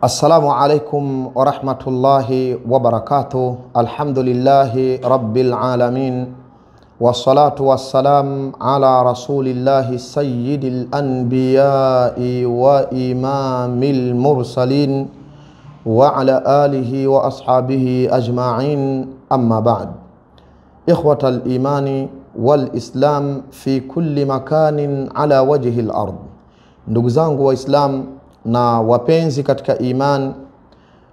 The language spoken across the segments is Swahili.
Assalamu alaikum wa rahmatullahi wa barakatuh. Alhamdulillahi rabbil alamin. Wassalatu wassalam ala rasulillahi sayyidil anbiyai wa imamil mursalin wa ala alihi wa ashabihi ajma'in, amma ba'd. Ikhwatal imani wal islam fi kulli makanin ala wajhi al-ard. Ndugu zangu wa Islam na wapenzi katika iman,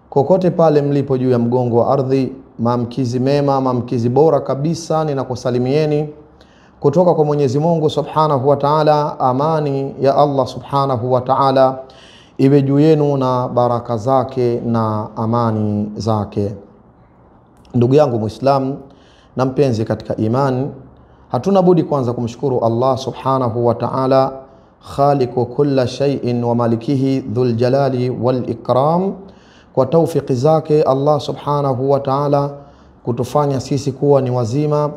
kokote pale mlipo juu ya mgongo wa ardhi, maamkizi mema, maamkizi bora kabisa ninakusalimieni kutoka kwa Mwenyezi Mungu Subhanahu wa Ta'ala. Amani ya Allah Subhanahu wa Ta'ala iwe juu yenu na baraka zake na amani zake. Ndugu yangu Muislam na mpenzi katika iman, hatuna budi kwanza kumshukuru Allah Subhanahu wa Ta'ala, khaliqu kulla shay'in wa malikihi dhul jalali wal ikram, kwa taufiki zake Allah Subhanahu wa Ta'ala kutufanya sisi kuwa ni wazima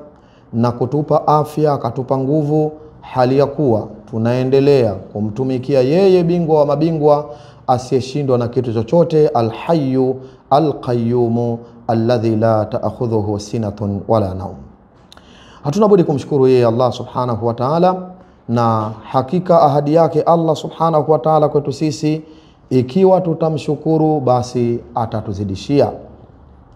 na kutupa afya, akatupa nguvu, hali ya kuwa tunaendelea kumtumikia yeye, bingwa wa mabingwa, asiyeshindwa na kitu chochote, alhayyu alqayyum alladhi la ta'khudhuhu sinatun wala nawm. Hatuna budi kumshukuru yeye Allah Subhanahu wa Ta'ala, na hakika ahadi yake Allah Subhanahu wa Ta'ala kwetu sisi, ikiwa tutamshukuru basi atatuzidishia.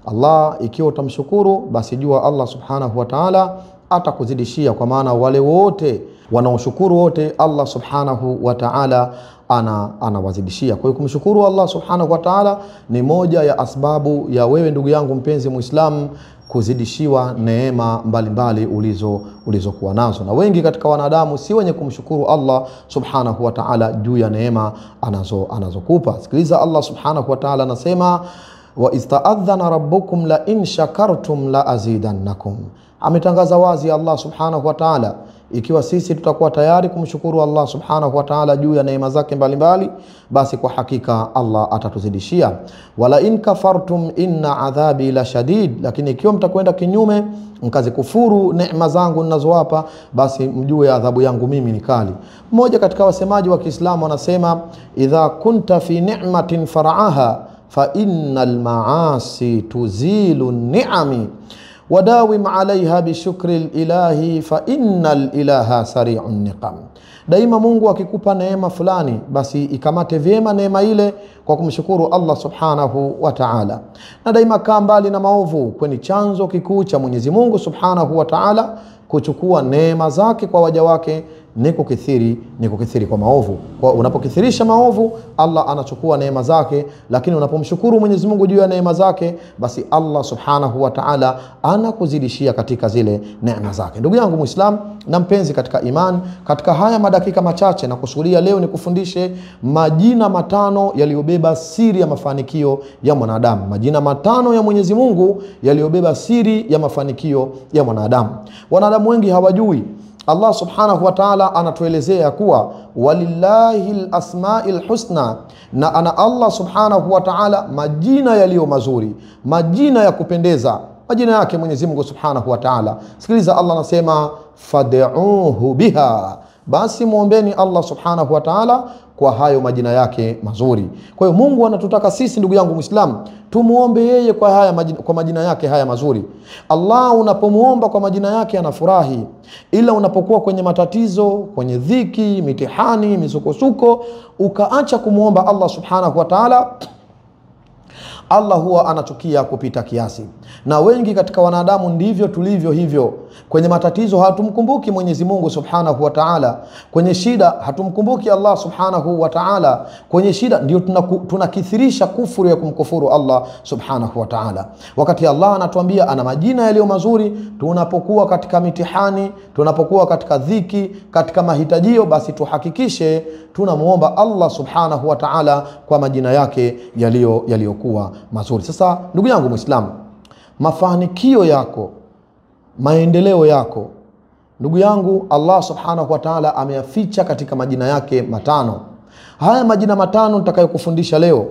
Allah, ikiwa utamshukuru basi jua Allah Subhanahu wa Ta'ala atakuzidishia, kwa maana wale wote wanaoshukuru wote Allah Subhanahu wa Ta'ala anawazidishia. Kwa hiyo kumshukuru Allah Subhanahu wa Ta'ala ni moja ya asbabu ya wewe ndugu yangu mpenzi Muislamu kuzidishiwa neema mbalimbali ulizokuwa nazo. Na wengi katika wanadamu si wenye kumshukuru Allah Subhanahu wa Ta'ala juu ya neema anazokupa. Sikiliza, Allah Subhanahu wa Ta'ala anasema, wa ista'adhana rabbukum la in shakartum la azidannakum. Ametangaza wazi Allah Subhanahu wa Ta'ala, ikiwa sisi tutakuwa tayari kumshukuru Allah Subhanahu wa Ta'ala juu ya neema zake mbalimbali, basi kwa hakika Allah atatuzidishia. Wala in kafartum inna adhabi la shadid, lakini ikiwa mtakwenda kinyume mkazikufuru neema zangu ninazowapa, basi mjue adhabu yangu mimi ni kali. Mmoja katika wasemaji wa Kiislamu anasema, idha kunta fi ni'matin far'aha fa innal ma'asi tuzilu ni'ami wadawim alaiha bishukri ilahi fa innal ilaha sari'un niqam. Daima Mungu akikupa neema fulani, basi ikamate vyema neema ile kwa kumshukuru Allah Subhanahu wa Ta'ala, na daima kaa mbali na maovu, kwani chanzo kikuu cha Mwenyezi Mungu Subhanahu wa Ta'ala kuchukua neema zake kwa waja wake ni kukithiri kwa maovu. Kwa unapokithirisha maovu, Allah anachukua neema zake, lakini unapomshukuru Mwenyezi Mungu juu ya neema zake, basi Allah Subhanahu wa Ta'ala anakuzidishia katika zile neema zake. Ndugu yangu Muislam na mpenzi katika iman, katika haya madakika machache na kusudia leo ni kufundishe majina matano yaliyobeba siri ya mafanikio ya mwanadamu. Majina matano ya Mwenyezi Mungu yaliyobeba siri ya mafanikio ya mwanadamu. Wanadamu wengi hawajui. Allah Subhanahu wa Ta'ala anatuelezea kuwa walillahil asma'il husna, na ana Allah Subhanahu wa Ta'ala majina yaliyo mazuri, majina ya kupendeza, majina yake Mwenyezi Mungu Subhanahu wa Ta'ala. Sikiliza, Allah anasema fad'uhu biha, basi muombeni Allah Subhanahu wa Ta'ala kwa hayo majina yake mazuri. Kwa hiyo Mungu anatutaka sisi ndugu yangu Muislam tumuombe yeye kwa majina yake haya mazuri. Allah unapomuomba kwa majina yake anafurahi, ila unapokuwa kwenye matatizo, kwenye dhiki, mitihani, misukosuko, ukaacha kumuomba Allah Subhanahu wa Ta'ala, Allah huwa anachukia kupita kiasi. Na wengi katika wanadamu ndivyo tulivyo hivyo. Kwenye matatizo hatumkumbuki Mwenyezi Mungu Subhanahu wa Ta'ala, kwenye shida hatumkumbuki Allah Subhanahu wa Ta'ala. Kwenye shida ndio tunakithirisha kufuru ya kumkufuru Allah Subhanahu wa Ta'ala, wakati Allah anatuambia ana majina yaliyo mazuri. Tunapokuwa katika mitihani, tunapokuwa katika dhiki, katika mahitajio, basi tuhakikishe tunamuomba Allah Subhanahu wa Ta'ala kwa majina yake yaliyokuwa mazuri. Sasa ndugu yangu Muislamu, mafanikio yako, maendeleo yako, ndugu yangu, Allah Subhanahu wa Ta'ala ameyaficha katika majina yake matano. Haya majina matano nitakayokufundisha leo,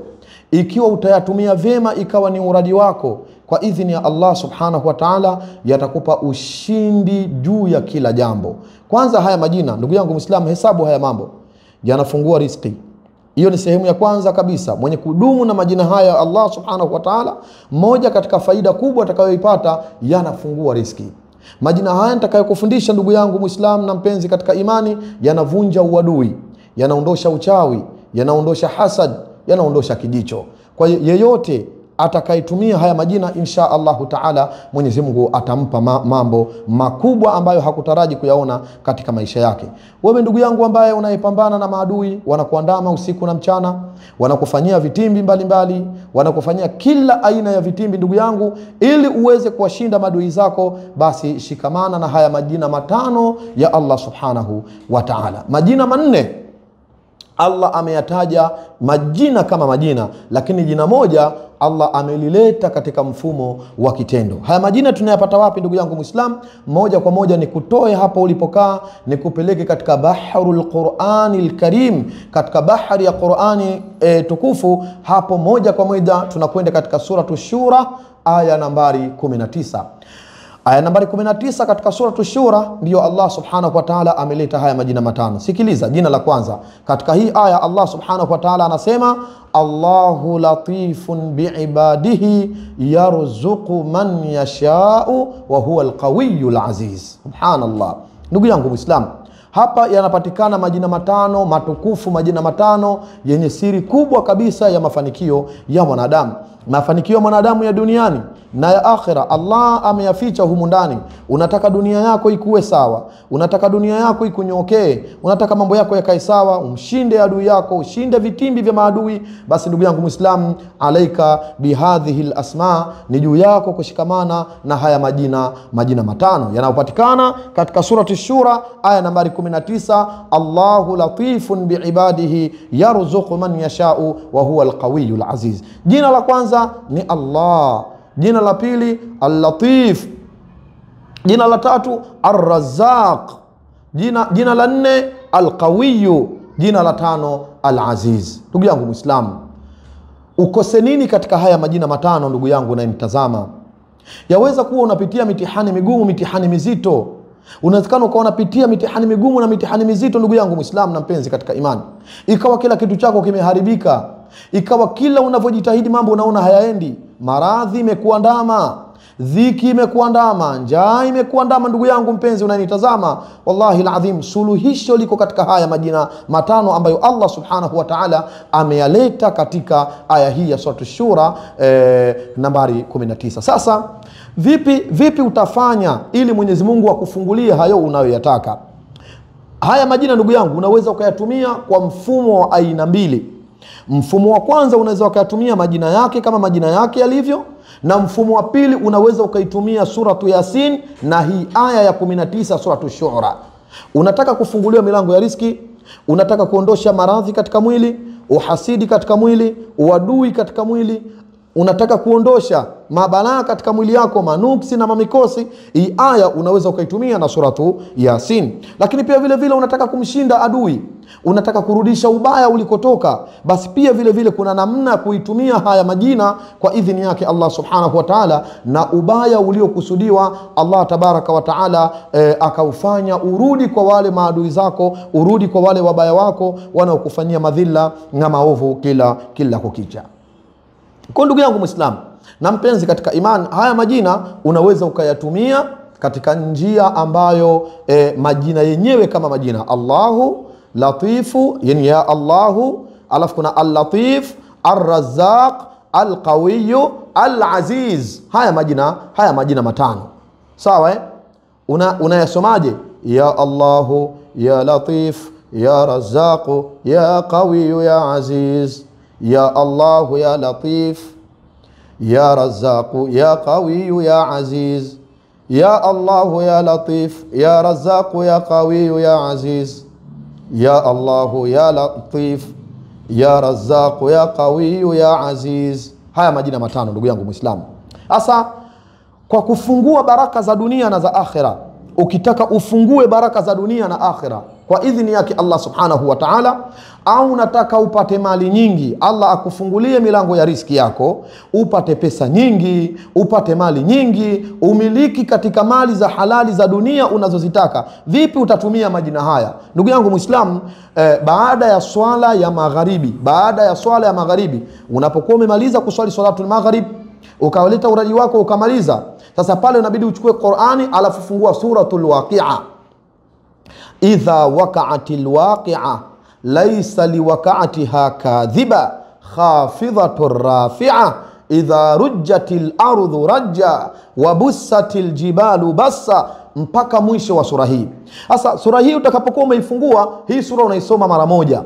ikiwa utayatumia vyema, ikawa ni uradi wako, kwa idhini ya Allah Subhanahu wa Ta'ala yatakupa ushindi juu ya kila jambo. Kwanza haya majina ndugu yangu Muislamu, hesabu haya mambo, yanafungua riziki, Hiyo ni sehemu ya kwanza kabisa. Mwenye kudumu na majina haya ya Allah subhanahu wa ta'ala, moja katika faida kubwa atakayoipata, yanafungua riziki. Majina haya nitakayokufundisha ndugu yangu Muislamu na mpenzi katika imani, yanavunja uadui, yanaondosha uchawi, yanaondosha hasad, yanaondosha kijicho. Kwa yeyote atakayetumia haya majina, insha Allahu Taala, Mwenyezi Mungu atampa mambo makubwa ambayo hakutaraji kuyaona katika maisha yake. Wewe ndugu yangu ambaye unayepambana na maadui, wanakuandama usiku na mchana, wanakufanyia vitimbi mbalimbali, wanakufanyia kila aina ya vitimbi ndugu yangu, ili uweze kuwashinda maadui zako, basi shikamana na haya majina matano ya Allah subhanahu wa ta'ala. Majina manne Allah ameyataja majina kama majina, lakini jina moja Allah amelileta katika mfumo wa kitendo. Haya majina tunayapata wapi ndugu yangu Muislam? Moja kwa moja ni kutoe hapo ulipokaa, ni kupeleke katika bahrul Qur'anil Karim, katika bahari ya Qur'ani tukufu. Hapo moja kwa moja tunakwenda katika suratu Shura aya nambari 19. Aya nambari 19 katika suratu Shura ndiyo Allah subhanahu wa ta'ala ameleta haya majina matano. Sikiliza jina la kwanza katika hii aya. Allah subhanahu wa ta'ala anasema Allahu latifun biibadihi yarzuqu man yasha'u wa huwa alqawiyyul aziz. Subhanallah. Ndugu yangu Muislam, hapa yanapatikana majina matano matukufu, majina matano yenye siri kubwa kabisa ya mafanikio ya mwanadamu. Mafanikio ya mwanadamu ya duniani na ya akhira Allah ameyaficha humu ndani. Unataka dunia yako ikuwe sawa, unataka dunia yako ikunyokee, unataka mambo yako yakae sawa, umshinde adui yako, ushinde vitimbi vya maadui, basi ndugu yangu Muislamu, alaika bihadhihi alasma, ni juu yako kushikamana na haya majina matano yanayopatikana katika surati Shura aya nambari 19. Allahu latifun biibadihi yarzuqu man yasha'u wa huwa alqawiyyul aziz. Jina la kwanza ni Allah, jina la pili Al-Latif, jina la tatu Ar-Razzaq, jina la nne Al-Qawiyyu, jina la tano Al-Aziz. Ndugu yangu Muislamu, ukose nini katika haya majina matano? Ndugu yangu unanitazama, yaweza kuwa unapitia mitihani migumu, mitihani mizito. Unawezekana ukawa unapitia mitihani migumu na mitihani mizito ndugu yangu Muislamu na mpenzi katika imani, ikawa kila kitu chako kimeharibika, ikawa kila unavyojitahidi mambo unaona hayaendi, maradhi imekuandama, dhiki imekuandama, njaa imekuandama. Ndugu yangu mpenzi unanitazama, wallahi alazim, suluhisho liko katika haya majina matano ambayo Allah subhanahu wa ta'ala ameyaleta katika aya hii ya surah Shura nambari 19. Sasa vipi utafanya ili Mwenyezi Mungu akufungulie hayo unayoyataka? Haya majina ndugu yangu unaweza ukayatumia kwa mfumo wa aina mbili. Mfumo wa kwanza unaweza ukayatumia majina yake kama majina yake yalivyo, na mfumo wa pili unaweza ukaitumia suratu Yasin na hii aya ya 19 suratu Shura. Unataka kufunguliwa milango ya riziki, unataka kuondosha maradhi katika mwili, uhasidi katika mwili, uadui katika mwili, unataka kuondosha mabalaa katika mwili yako, manuksi na mamikosi, hii aya unaweza ukaitumia na suratu Yasin. Lakini pia vile vile unataka kumshinda adui, unataka kurudisha ubaya ulikotoka, basi pia vile vile kuna namna kuitumia haya majina kwa idhini yake Allah subhanahu wa ta'ala, na ubaya uliokusudiwa Allah tabaraka wa ta'ala akaufanya urudi kwa wale maadui zako, urudi kwa wale wabaya wako wanaokufanyia madhila na maovu kila kukicha. Kwa ndugu yangu Muislamu na mpenzi katika imani, haya majina unaweza ukayatumia katika njia ambayo majina yenyewe kama majina Allahu Latifu, yani ya Allahu, alafu kuna Al-Latif, Ar-Razzaq, Al-Qawiyyu, Al-Aziz. Haya majina matano. Sawa unayasomaje? Ya Allahu, ya Latif, ya Razzaq, ya Qawiyyu, ya Aziz. Ya Allahu, ya Latif, ya Razzaq, ya Qawiyyu, ya Aziz. Ya Allahu, ya Latif, ya Razzaq, ya Qawiyyu, ya Aziz. Ya Allahu, ya Latif, ya Razzaq, ya Qawiyyu, ya Aziz. Haya majina matano ndugu yangu Muislamu. Sasa kwa kufungua baraka za dunia na za akhira, ukitaka ufungue baraka za dunia na akhira kwa idhini yake Allah subhanahu wa ta'ala, au unataka upate mali nyingi, Allah akufungulie milango ya riziki yako, upate pesa nyingi, upate mali nyingi, umiliki katika mali za halali za dunia unazozitaka, vipi utatumia majina haya? Ndugu yangu Muislamu, baada ya swala ya magharibi, unapokuwa umemaliza kuswali salatul maghrib, ukaleta uraji wako ukamaliza, sasa pale unabidi uchukue Qur'ani alafu fungua suratul Waqi'a. Idha waqa'atil waqi'a laysa liwaqa'atiha kadhiba khafidhatur rafi'a idha rujjatil ardu rajja wa bussatil jibalu bassa, mpaka mwisho wa sura hii. Sasa sura hii utakapokuwa umeifungua, hii sura unaisoma mara moja.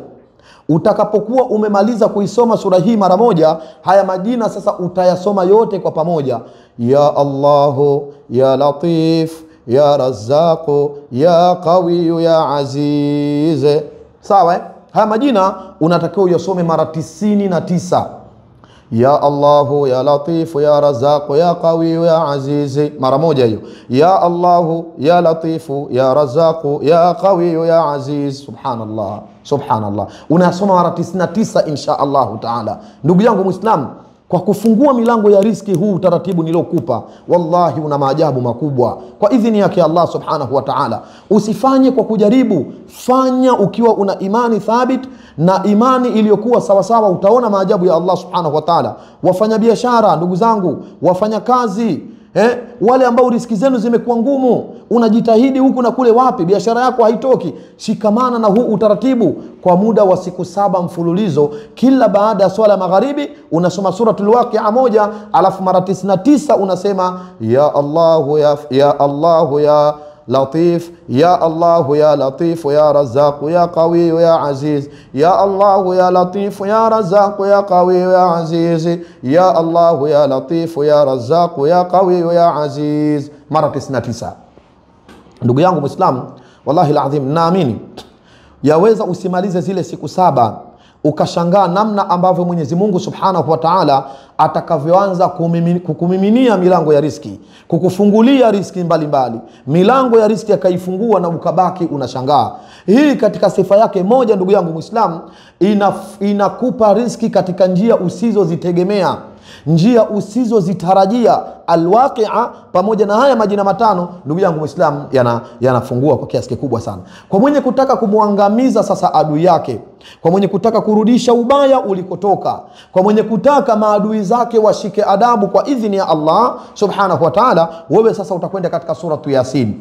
Utakapokuwa umemaliza kuisoma sura hii mara moja, haya majina sasa utayasoma yote kwa pamoja. Ya Allahu, ya Latif, ya Razzaq, ya Qawi, ya Aziz. Sawa? Haya majina unatakiwa uyasome mara 99. Ya Allahu, ya Latif, ya Razzaq, ya Qawi, ya Aziz, mara moja hiyo. Ya Allahu, ya Latif, ya Razzaq, ya Qawi, ya Aziz. Subhanallah, subhanallah. Unasoma mara 99 insha Allah taala. Ndugu yangu Muislamu, kwa kufungua milango ya riziki, huu utaratibu nilokupa, wallahi una maajabu makubwa kwa idhini yake Allah subhanahu wa ta'ala. Usifanye kwa kujaribu, fanya ukiwa una imani thabit na imani iliyokuwa sawa sawa, utaona maajabu ya Allah subhanahu wa ta'ala. Wafanya biashara, ndugu zangu, wafanya kazi, wale ambao riziki zenu zimekuwa ngumu, unajitahidi huku na kule, wapi biashara yako haitoki, shikamana na huu utaratibu kwa muda wa siku 7 mfululizo. Kila baada ya swala magharibi unasoma suratul Waqi'a moja, alafu mara 99 unasema ya Allahu, ya Allahu, ya Latif, ya Allahu, ya Latif, ya Razzaq, ya Qawi, ya Aziz, ya Allahu, ya Latif, ya Razzaq, ya Qawi, ya Aziz, ya Allahu, ya Latif, ya Razzaq, ya Qawi, ya Aziz, mara 99. Ndugu yangu Muislamu, wallahi alazim, naamini yaweza usimalize zile siku 7 ukashangaa namna ambavyo Mwenyezi Mungu Subhanahu wa Ta'ala atakavyoanza kukumiminia milango ya riziki, kukufungulia riziki mbalimbali. Milango ya riziki akaifungua na ukabaki unashangaa. Hii katika sifa yake moja, ndugu yangu Muislamu, inakupa riziki katika njia usizozitegemea, njia usizozitarajia. Al-Waqi'a pamoja na haya majina matano, ndugu yangu Muislamu, yanafungua kwa kiasi kikubwa sana. Kwa mwenye kutaka kumuangamiza sasa adui yake, kwa mwenye kutaka kurudisha ubaya ulikotoka, kwa mwenye kutaka maadui zake washike adabu kwa idhini ya Allah subhanahu wa ta'ala, wewe sasa utakwenda katika suratu Yasin.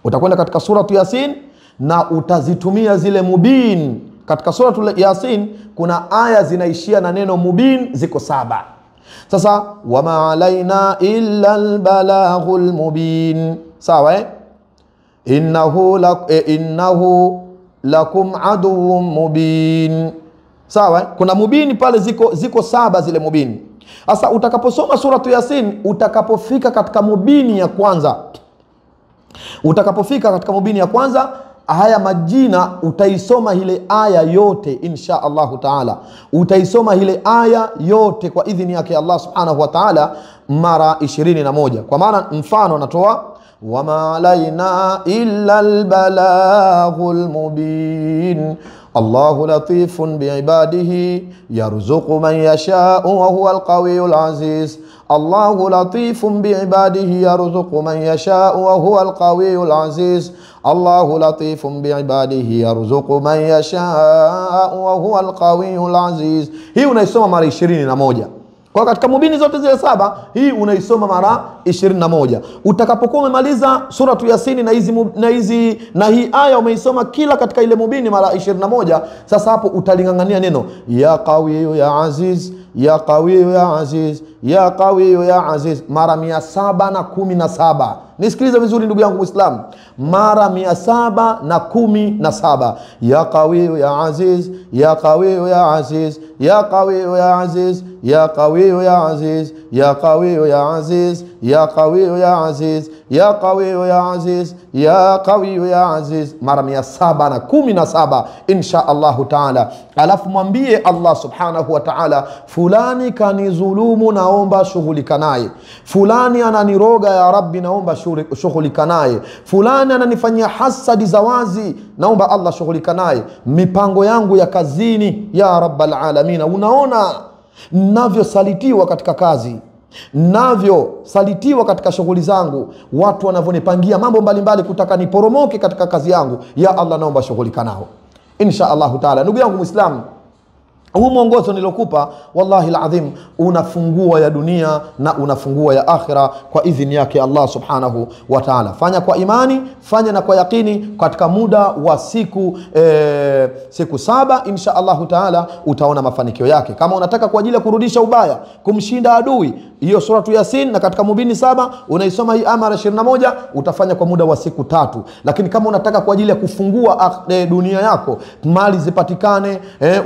Utakwenda katika suratu Yasin na utazitumia zile mubin. Katika suratu Yasin kuna aya zinaishia na neno mubin, ziko 7. Sasa wama alaina illa albalaghul mubin. Sawa innahu lakum aduwwun mubin. Sawa kuna mubin pale, ziko 7 zile mubin. Sasa utakaposoma suratu Yasin, utakapofika katika mubini ya kwanza, haya majina utaisoma ile aya yote insha Allahu taala. Utaisoma ile aya yote kwa idhini yake Allah subhanahu wa taala mara 21. Kwa maana mfano natoa wama alaina illa albalaghul mubin. Allahu latifun biibadihi yarzuqu man yasha'u wa huwa alqawiyul aziz. Allahu latifun biibadihi yarzuqu man yasha'u wa huwa alqawiyul aziz. Allahu latifun biibadihi yarzuqu man yasha'u wa huwa alqawiyul aziz. Hii unaisoma mara 21. Kwa katika mubini zote zile 7, hii unaisoma mara 21. Utakapokuwa umemaliza suratu Yasin na hii aya umeisoma kila katika ile mubini mara 21, sasa hapo utalingangania neno ya Qawi ya Aziz, ya Qawi ya Aziz, ya Qawi ya Aziz mara 717. Nisikilize vizuri ndugu yangu Muislamu, mara 717. Ya Qawi ya Aziz, ya Qawi ya Aziz, ya Qawi ya Aziz, ya Qawi ya Aziz, ya Qawi ya Aziz, ya Qawi ya Aziz, ya qawiyu ya aziz, ya qawiyu ya aziz, mara 717 insha Allahu taala. Alafu mwambie Allah subhanahu wa ta'ala, fulani kanizulumu, naomba shughulika naye. Fulani ananiroga ya Rabbi, naomba shughulika naye. Fulani ananifanyia hasadi za wazi, naomba Allah shughulika naye. Mipango yangu ya kazini ya Rabbal alamin, unaona navyosalitiwa katika kazi, navyosalitiwa katika shughuli zangu, watu wanavyonipangia mambo mbalimbali kutaka niporomoke katika kazi yangu. Ya Allah, naomba shughulika nao insha Allahu taala. Ndugu yangu Muislamu, huu mwongozo nilokupa wallahi alazim unafungua ya dunia na unafungua ya akhira kwa idhini yake Allah subhanahu wa ta'ala. Fanya kwa imani, fanya na kwa yakini. Katika muda wa siku 7 insha Allahu taala utaona mafanikio yake. Kama unataka kwa ajili ya kurudisha ubaya, kumshinda adui, hiyo suratu Yasin na katika Mubini 7 unaisoma hii Amara 21, utafanya kwa muda wa siku 3. Lakini kama unataka kwa ajili ya kufungua dunia yako, mali zipatikane,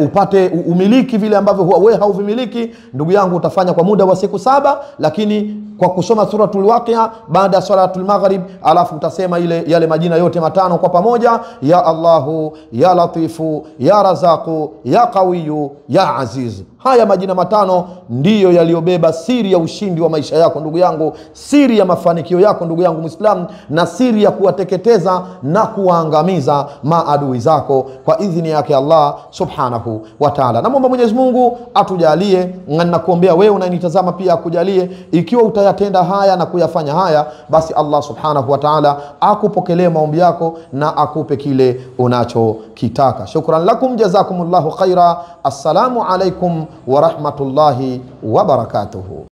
upate umiliki vile ambavyo wewe hauvimiliki, ndugu yangu, utafanya kwa muda wa siku 7, lakini kwa kusoma suratul Waqi'a baada ya salatul maghrib, alafu utasema yale majina yote matano kwa pamoja: ya Allahu, ya Latifu, ya Razaqu, ya Qawiyu, ya Aziz. Haya majina matano ndiyo yaliyobeba siri ya ushindi wa maisha yako ndugu yangu, siri ya mafanikio yako ndugu yangu Muislamu, na siri ya kuwateketeza na kuwaangamiza maadui zako kwa idhini yake Allah subhanahu wa ta'ala. Naomba Mwenyezi Mungu atujalie, na kuombea wewe unanitazama pia akujalie, ikiwa utayatenda haya na kuyafanya haya, basi Allah subhanahu wa ta'ala akupokelee maombi yako na akupe kile unachokitaka. Shukran lakum, jazakumullahu khaira. Assalamu alaikum wa rahmatullahi wa barakatuhu.